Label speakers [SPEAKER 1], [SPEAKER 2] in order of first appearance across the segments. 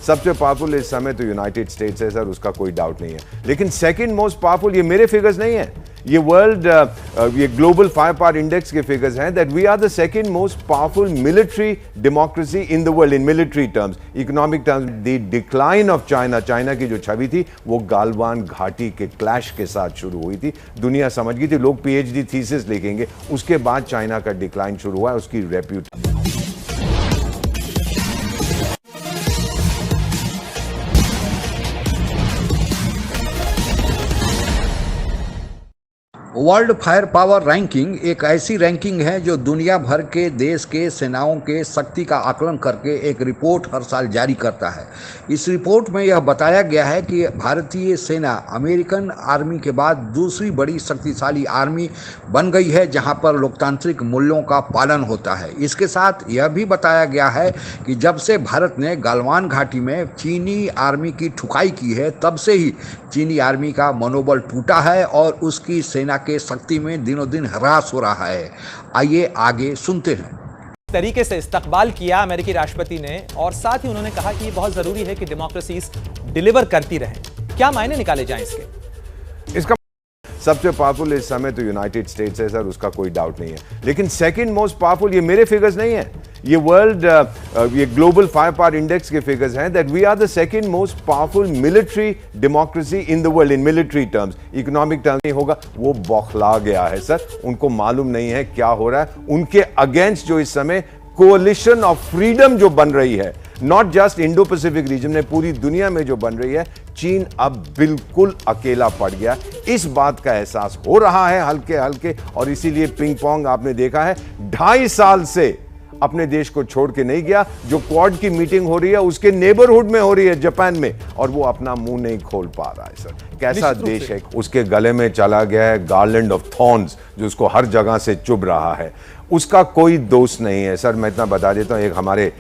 [SPEAKER 1] सबसे पावरफुल इस समय तो यूनाइटेड स्टेट्स है सर, उसका कोई डाउट नहीं है। लेकिन सेकंड मोस्ट पावरफुल, ये मेरे फिगर्स नहीं है, ये वर्ल्ड ये ग्लोबल फायर पावर इंडेक्स के फिगर्स हैं, that we are the second most powerful military democracy in the world in military terms, economic terms. The decline of China, China की जो छवि थी वो गालवान घाटी के क्लैश के साथ शुरू हुई थी। दुनिया समझ गई थी, लोग पीएचडी थीसिस लिखेंगे, उसके बाद चाइना का डिक्लाइन शुरू हुआ, उसकी reputation.
[SPEAKER 2] World fire power ranking एक ऐसी रैंकिंग है जो दुनिया भर के देश के सेनाओं के शक्ति का आकलन करके एक रिपोर्ट हर साल जारी करता है। इस रिपोर्ट में यह बताया गया है कि भारतीय सेना अमेरिकन आर्मी के बाद दूसरी बड़ी शक्तिशाली आर्मी बन गई है, जहां पर लोकतांत्रिक मूल्यों का पालन होता है। इसके साथ यह भी बताया गया है कि जब से भारत ने गलवान घाटी में चीनी आर्मी की ठुकाई की है, तब से ही चीनी आर्मी का मनोबल टूटा है और उसकी सेना के शक्ति में दिनों दिन ह्रास हो रहा है। आइए आगे सुनते हैं।
[SPEAKER 3] तरीके से इस्तकबाल किया अमेरिकी राष्ट्रपति ने, और साथ ही उन्होंने कहा कि ये बहुत जरूरी है कि डेमोक्रेसीज डिलीवर करती रहें। क्या मायने निकाले जाएं इसके?
[SPEAKER 1] इसका सबसे पावरफुल इस समय तो यूनाइटेड स्टेट्स है सर, उसका कोई डाउट नहीं है। लेकिन सेकंड मोस्ट पावरफुल, ये मेरे फिगर्स नहीं है, ये वर्ल्ड ये ग्लोबल फायर पावर इंडेक्स के फिगर्स हैं, that we are the second most powerful military democracy in the world in military terms, economic terms. नहीं होगा, वो बौखला गया है सर, उनको मालूम नहीं है क्या हो रहा है। उनके अगेंस्ट जो इस समय कोalition ऑफ फ्रीडम जो बन रही है, not just Indo Pacific region में, पूरी दुनिया में जो बन रही है, चीन अब बिल्कुल अकेला पड़ गया। इस बात का एहसास हो रहा है हल्के हल्के, और इसीलिए पिंग पोंग आपने देखा है 2.5 साल से अपने देश को छोड़ के नहीं गया। जो क्वाड की मीटिंग हो रही है उसके नेबरहुड में हो रही है, जापान में, और वो अपना मुंह नहीं खोल पा रहा है सर। कैसा देश है, उसके गले में चला गया है गार्लैंड ऑफ थॉर्न्स, जो उसको हर जगह से चुभ रहा है। उसका कोई दोष नहीं है सर। मैं इतना बता देता हूं, एक हमारे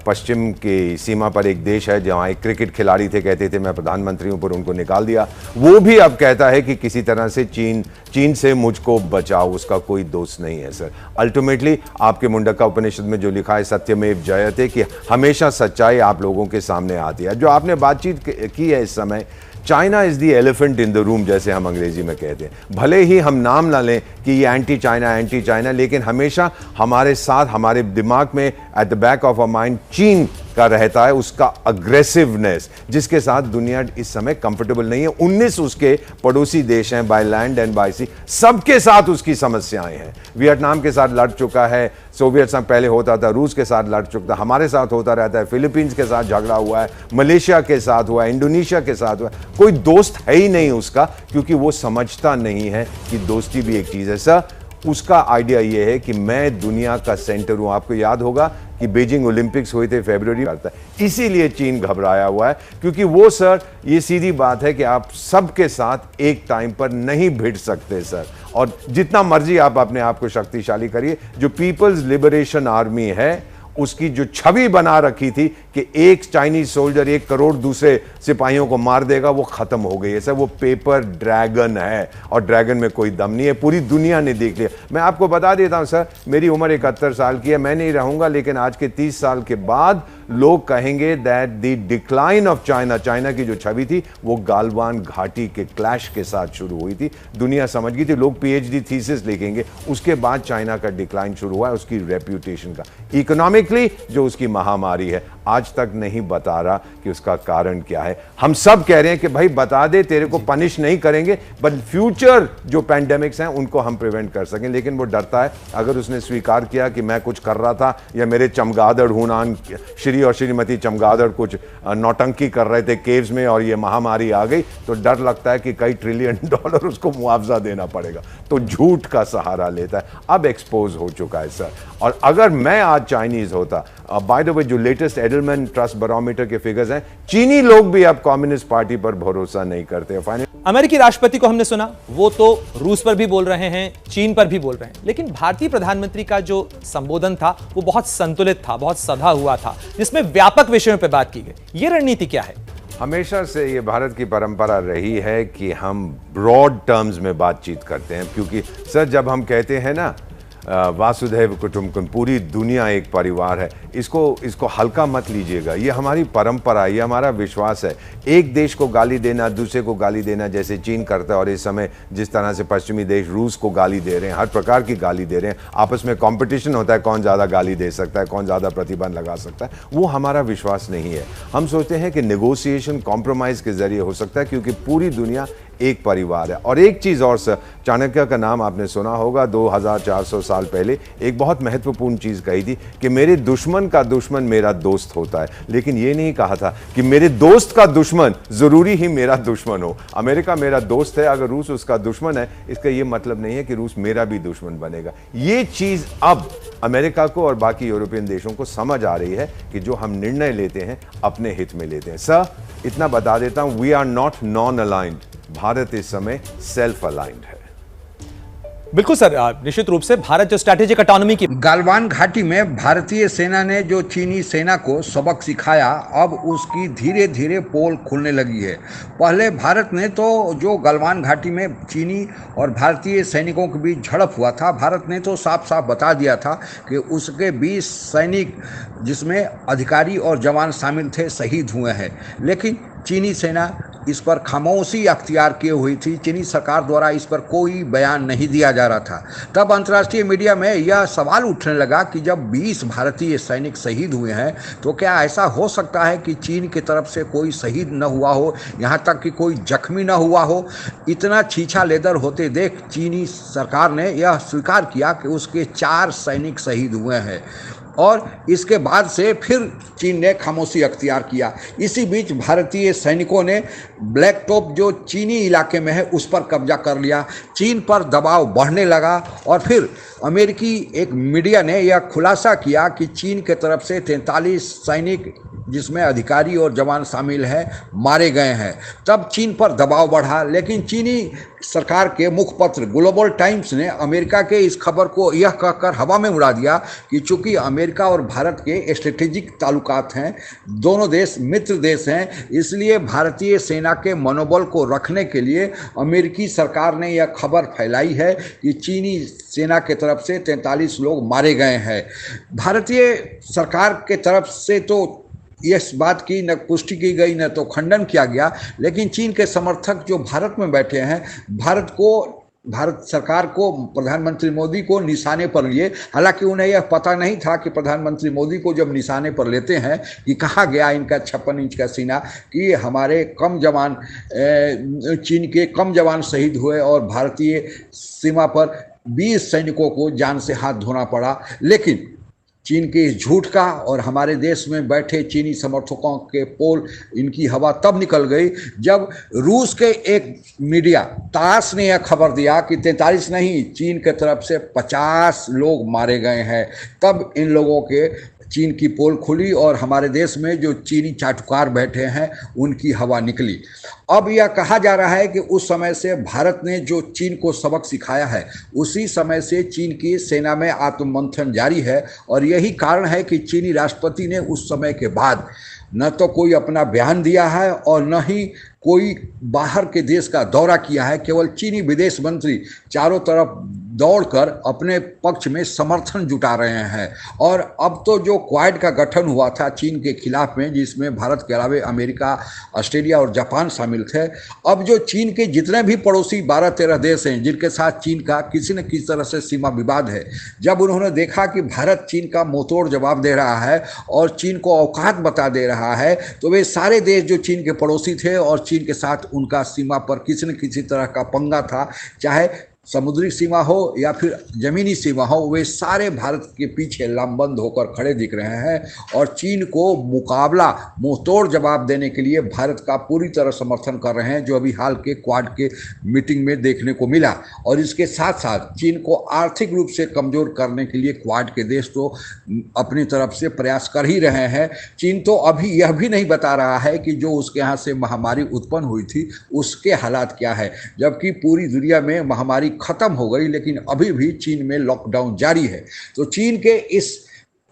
[SPEAKER 1] पश्चिम की सीमा पर एक देश है जहां एक क्रिकेट खिलाड़ी थे, कहते थे मैं प्रधानमंत्री हूं, पर उनको निकाल दिया। वो भी अब कहता है कि किसी तरह से चीन से मुझको बचाओ, उसका कोई दोष नहीं है सर। अल्टीमेटली आपके मुंडका उपनिषद में जो लिखा है सत्यमेव जयते, कि हमेशा सच्चाई आप लोगों के सामने आती है। जो आपने बातचीत की है इस समय, China is the elephant in the room, जैसे हम अंग्रेजी में कहते हैं। भले ही हम नाम ना लें कि ये एंटी चाइना, लेकिन हमेशा हमारे साथ, हमारे दिमाग में at the back of a mind चीन का रहता है, उसका अग्रेसिवनेस, जिसके साथ दुनिया इस समय कंफर्टेबल नहीं है। 19 उसके पड़ोसी देश हैं, बाय लैंड एंड बाय सी, सबके साथ उसकी समस्याएं हैं। वियतनाम के साथ लड़ चुका है, सोवियत संघ पहले होता था, रूस के साथ लड़ चुका था, हमारे साथ होता रहता है, फिलीपींस के साथ झगड़ा हुआ है, मलेशिया के साथ हुआ है, इंडोनेशिया के साथ हुआ है। कोई दोस्त है ही नहीं उसका, क्योंकि वो समझता नहीं है कि दोस्ती भी एक चीज है सर। उसका आइडिया ये है कि मैं दुनिया का सेंटर हूं। आपको याद होगा कि बीजिंग ओलंपिक्स हुए थे फरवरी में, इसीलिए चीन घबराया हुआ है, क्योंकि वो सर, ये सीधी बात है कि आप सबके साथ एक टाइम पर नहीं भिड़ सकते सर। और जितना मर्जी आप अपने आप को शक्तिशाली करिए, जो पीपल्स लिबरेशन आर्मी है, उसकी जो छवि बना रखी थी कि एक चाइनीज सोल्जर 1 करोड़ दूसरे सिपाहियों को मार देगा, वो खत्म हो गई है सर। वो पेपर ड्रैगन है, और ड्रैगन में कोई दम नहीं है, पूरी दुनिया ने देख लिया। मैं आपको बता देता हूं सर, मेरी उम्र 71 साल की है, मैं नहीं रहूंगा, लेकिन आज के 30 साल के बाद लोग कहेंगे that the decline of China, China की जो छवि थी वो गालवान घाटी के क्लैश के साथ शुरू हुई थी। दुनिया समझ गई थी, लोग पीएचडी थीसिस लिखेंगे, उसके बाद चाइना का डिक्लाइन शुरू हुआ है, उसकी रेप्यूटेशन का। इकोनॉमिकली जो उसकी महामारी है, आज तक नहीं बता रहा कि उसका कारण क्या है। हम सब कह रहे हैं कि भाई बता दे, तेरे को पनिश नहीं करेंगे, बट फ्यूचर जो पैंडेमिक्स हैं उनको हम प्रिवेंट कर सकें। लेकिन वो डरता है, अगर उसने स्वीकार किया कि मैं कुछ कर रहा था, या मेरे चमगादड़ हूनान श्री और श्रीमती चमगादड़ कुछ नौटंकी कर रहे थे केव्स में और ये महामारी आ गई, तो डर लगता है कि कई ट्रिलियन डॉलर उसको मुआवजा देना पड़ेगा, तो झूठ का सहारा लेता है। अब एक्सपोज हो चुका है सर। और अगर मैं आज चाइनीज होता, बाय द वे जो लेटेस्ट एडलमैन ट्रस्ट बैरोमीटर के फिगर्स हैं, चीनी लोग भी अब कम्युनिस्ट पार्टी पर भरोसा नहीं करते।
[SPEAKER 3] अमेरिकी राष्ट्रपति को हमने सुना, वो तो रूस पर भी बोल रहे हैं, चीन पर भी बोल रहे हैं, लेकिन भारतीय प्रधानमंत्री का जो संबोधन था वो बहुत संतुलित था, बहुत सधा हुआ था, जिसमें व्यापक विषयों पर बात की गई। ये रणनीति क्या है?
[SPEAKER 1] हमेशा से ये भारत की परंपरा रही है कि हम ब्रॉड टर्म्स में बातचीत करते हैं, क्योंकि सर जब हम कहते हैं ना वासुधैव कुटुंबकम, पूरी दुनिया एक परिवार है, इसको हल्का मत लीजिएगा। ये हमारी परंपरा, ये हमारा विश्वास है। एक देश को गाली देना, दूसरे को गाली देना, जैसे चीन करता है, और इस समय जिस तरह से पश्चिमी देश रूस को गाली दे रहे हैं, हर प्रकार की गाली दे रहे हैं, आपस में कंपटीशन होता है कौन ज़्यादा गाली दे सकता है, कौन ज़्यादा प्रतिबंध लगा सकता है, वो हमारा विश्वास नहीं है। हम सोचते हैं कि नेगोशिएशन, कॉम्प्रोमाइज़ के जरिए हो सकता है, क्योंकि पूरी दुनिया एक परिवार है। और एक चीज़ और सर, चाणक्य का नाम आपने सुना होगा, 2400 साल पहले एक बहुत महत्वपूर्ण चीज़ कही थी कि मेरे दुश्मन का दुश्मन मेरा दोस्त होता है। लेकिन ये नहीं कहा था कि मेरे दोस्त का दुश्मन ज़रूरी ही मेरा दुश्मन हो। अमेरिका मेरा दोस्त है, अगर रूस उसका दुश्मन है, इसका ये मतलब नहीं है कि रूस मेरा भी दुश्मन बनेगा। ये चीज़ अब अमेरिका को और बाकी यूरोपियन देशों को समझ आ रही है कि जो हम निर्णय लेते हैं अपने हित में लेते हैं। सर, इतना बता देता हूं, we are not non aligned. Bharat इस समय सेल्फ अलाइंड है।
[SPEAKER 3] बिल्कुल सर, निश्चित रूप से भारत जो स्ट्रैटेजिक ऑटोनॉमी की
[SPEAKER 2] गलवान घाटी में भारतीय सेना ने जो चीनी सेना को सबक सिखाया, अब उसकी धीरे धीरे पोल खुलने लगी है। पहले भारत ने तो जो गलवान घाटी में चीनी और भारतीय सैनिकों के बीच झड़प हुआ था, भारत ने तो साफ साफ बता दिया था कि उसके 20 सैनिक, जिसमें अधिकारी और जवान शामिल थे, शहीद हुए हैं। लेकिन चीनी सेना इस पर खामोशी अख्तियार किए हुई थी। चीनी सरकार द्वारा इस पर कोई बयान नहीं दिया जा रहा था। तब अंतर्राष्ट्रीय मीडिया में यह सवाल उठने लगा कि जब 20 भारतीय सैनिक शहीद हुए हैं, तो क्या ऐसा हो सकता है कि चीन की तरफ से कोई शहीद न हुआ हो, यहाँ तक कि कोई जख्मी न हुआ हो? इतना छीछा लेदर होते देख चीनी सरकार ने यह स्वीकार किया कि उसके 4 सैनिक शहीद हुए हैं, और इसके बाद से फिर चीन ने खामोशी अख्तियार किया। इसी बीच भारतीय सैनिकों ने ब्लैक टॉप जो चीनी इलाके में है उस पर कब्जा कर लिया। चीन पर दबाव बढ़ने लगा और फिर अमेरिकी एक मीडिया ने यह खुलासा किया कि चीन के तरफ से 43 सैनिक, जिसमें अधिकारी और जवान शामिल हैं, मारे गए हैं। तब चीन पर दबाव बढ़ा, लेकिन चीनी सरकार के मुखपत्र ग्लोबल टाइम्स ने अमेरिका के इस खबर को यह कहकर हवा में उड़ा दिया कि चूंकि अमेरिका और भारत के स्ट्रेटेजिक ताल्लुकात हैं, दोनों देश मित्र देश हैं, इसलिए भारतीय सेना के मनोबल को रखने के लिए अमेरिकी सरकार ने यह खबर फैलाई है कि चीनी सेना के तरफ से 43 लोग मारे गए हैं। भारतीय सरकार के तरफ से तो इस बात की न पुष्टि की गई न तो खंडन किया गया, लेकिन चीन के समर्थक जो भारत में बैठे हैं, भारत सरकार को, प्रधानमंत्री मोदी को निशाने पर लिए। हालांकि उन्हें यह पता नहीं था कि प्रधानमंत्री मोदी को जब निशाने पर लेते हैं कि कहा गया इनका 56 इंच का सीना, कि हमारे कम जवान, चीन के कम जवान शहीद हुए और भारतीय सीमा पर 20 सैनिकों को जान से हाथ धोना पड़ा। लेकिन चीन के इस झूठ का और हमारे देश में बैठे चीनी समर्थकों के पोल, इनकी हवा तब निकल गई जब रूस के एक मीडिया तास ने यह खबर दिया कि 43 नहीं, चीन के तरफ से 50 लोग मारे गए हैं। तब इन लोगों के चीन की पोल खुली और हमारे देश में जो चीनी चाटुकार बैठे हैं उनकी हवा निकली। अब यह कहा जा रहा है कि उस समय से भारत ने जो चीन को सबक सिखाया है, उसी समय से चीन की सेना में आत्ममंथन जारी है, और यही कारण है कि चीनी राष्ट्रपति ने उस समय के बाद न तो कोई अपना बयान दिया है और न ही कोई बाहर के देश का दौरा किया है। केवल चीनी विदेश मंत्री चारों तरफ दौड़कर अपने पक्ष में समर्थन जुटा रहे हैं। और अब तो जो क्वाड का गठन हुआ था चीन के खिलाफ में, जिसमें भारत के अलावा अमेरिका, ऑस्ट्रेलिया और जापान शामिल थे, अब जो चीन के जितने भी पड़ोसी 12-13 देश हैं जिनके साथ चीन का किसी न किसी तरह से सीमा विवाद है, जब उन्होंने देखा कि भारत चीन का मुंहतोड़ जवाब दे रहा है और चीन को औकात बता दे रहा है, तो वे सारे देश जो चीन के पड़ोसी थे और चीन के साथ उनका सीमा पर किसी न किसी तरह का पंगा था, चाहे समुद्री सीमा हो या फिर जमीनी सीमा हो, वे सारे भारत के पीछे लामबंद होकर खड़े दिख रहे हैं और चीन को मुकाबला, मुंहतोड़ जवाब देने के लिए भारत का पूरी तरह समर्थन कर रहे हैं, जो अभी हाल के क्वाड के मीटिंग में देखने को मिला। और इसके साथ साथ चीन को आर्थिक रूप से कमजोर करने के लिए क्वाड के देश तो अपनी तरफ से प्रयास कर ही रहे हैं। चीन तो अभी यह भी नहीं बता रहा है कि जो उसके यहाँ से महामारी उत्पन्न हुई थी उसके हालात क्या है, जबकि पूरी दुनिया में महामारी खत्म हो गई, लेकिन अभी भी चीन में लॉकडाउन जारी है। तो चीन के इस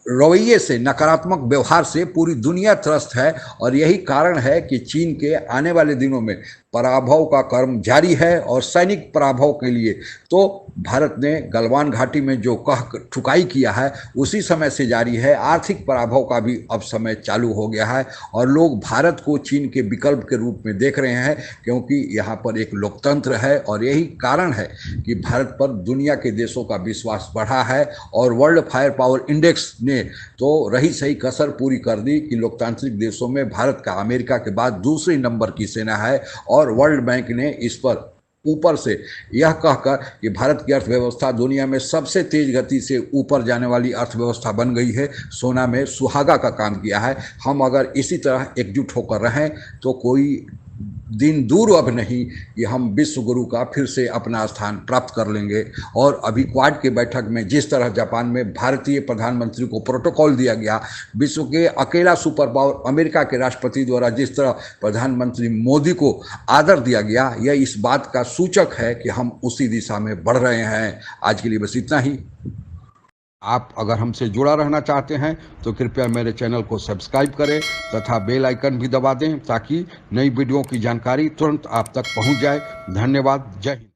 [SPEAKER 2] रवैये से, नकारात्मक व्यवहार से पूरी दुनिया त्रस्त है और यही कारण है कि चीन के आने वाले दिनों में पराभव का क्रम जारी है। और सैनिक पराभव के लिए तो भारत ने गलवान घाटी में जो कह ठुकाई किया है उसी समय से जारी है। आर्थिक पराभव का भी अब समय चालू हो गया है और लोग भारत को चीन के विकल्प के रूप में देख रहे हैं, क्योंकि यहाँ पर एक लोकतंत्र है और यही कारण है कि भारत पर दुनिया के देशों का विश्वास बढ़ा है। और वर्ल्ड फायर पावर इंडेक्स ने तो रही सही कसर पूरी कर दी कि लोकतांत्रिक देशों में भारत का अमेरिका के बाद दूसरे नंबर की सेना है। और वर्ल्ड बैंक ने इस पर ऊपर से यह कहकर कि भारत की अर्थव्यवस्था दुनिया में सबसे तेज गति से ऊपर जाने वाली अर्थव्यवस्था बन गई है, सोना में सुहागा का काम किया है। हम अगर इसी तरह एकजुट होकर रहें तो कोई दिन दूर अब नहीं कि हम विश्व गुरु का फिर से अपना स्थान प्राप्त कर लेंगे। और अभी क्वाड की बैठक में जिस तरह जापान में भारतीय प्रधानमंत्री को प्रोटोकॉल दिया गया, विश्व के अकेला सुपर पावर अमेरिका के राष्ट्रपति द्वारा जिस तरह प्रधानमंत्री मोदी को आदर दिया गया, यह इस बात का सूचक है कि हम उसी दिशा में बढ़ रहे हैं। आज के लिए बस इतना ही। आप अगर हमसे जुड़ा रहना चाहते हैं तो कृपया मेरे चैनल को सब्सक्राइब करें तथा बेल आइकन भी दबा दें ताकि नई वीडियो की जानकारी तुरंत आप तक पहुंच जाए। धन्यवाद। जय हिंद।